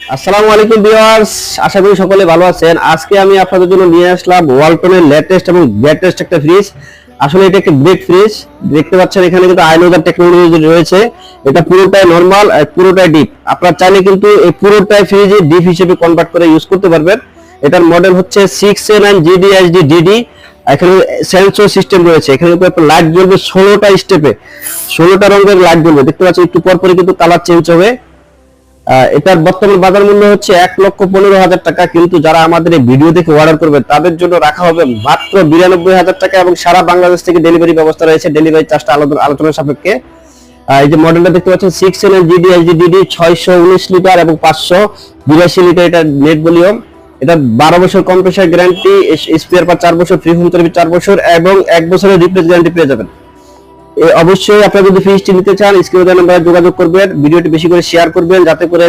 আসসালামু আলাইকুম ভিউয়ার্স, আশা করি সকলে ভালো আছেন। আজকে আমি আপনাদের জন্য নিয়ে আসলাম ওয়ালটনের লেটেস্ট এবং গ্রেটেস্ট একটা ফ্রিজ। আসলে এটা একটা গ্রেট ফ্রিজ। দেখতে পাচ্ছেন এখানে কিন্তু আয়নোজার টেকনোলজি রয়েছে। এটা পুরোটাই নরমাল আর পুরোটাই ডিপ। আপনারা চাইলে কিন্তু এই পুরোটাই ফ্রিজে ডিপ হিসেবে কনভার্ট করে ইউজ করতে পারবেন। এটার মডেল হচ্ছে 6A9GD এখানে সেন্সর সিস্টেম রয়েছে। এখানে কিন্তু লাইট জ্বলবে 16টা স্টেপে, 16টা রঙের লাইট জ্বলবে। দেখতে পাচ্ছেন একটু পর পরে কিন্তু কালার চেঞ্জ হবে। এটার বর্তমান বাজার মূল্য হচ্ছে 1,15,000 টাকা, কিন্তু যারা আমাদের এই ভিডিও দেখে অর্ডার করবে তাদের জন্য রাখা হবে মাত্র 92,000 টাকা এবং সারা বাংলাদেশ থেকে ডেলিভারি ব্যবস্থা রয়েছে। ডেলিভারি চার্জটা আলোচনার সাপেক্ষে। এই যে মডেলটা দেখতে পাচ্ছেন 6A9GD 619 লিটার এবং 582 লিটার এটা নেট ভলিউম। এটা 12 বছর কম্প্রেসার গ্যারান্টি, স্পেয়ার পার্ট 4 বছর, ফ্রি হোম সার্ভিস 4 বছর এবং 1 বছরের রিপ্লেস গ্যারান্টি পেয়ে যাবেন। অবশ্যই আপনারা যদি ফ্রিজটি নিতে চান স্ক্রিনে দেওয়া নম্বরে যোগাযোগ করবেন, ভিডিওটি বেশি করে শেয়ার করবেন যাতে করে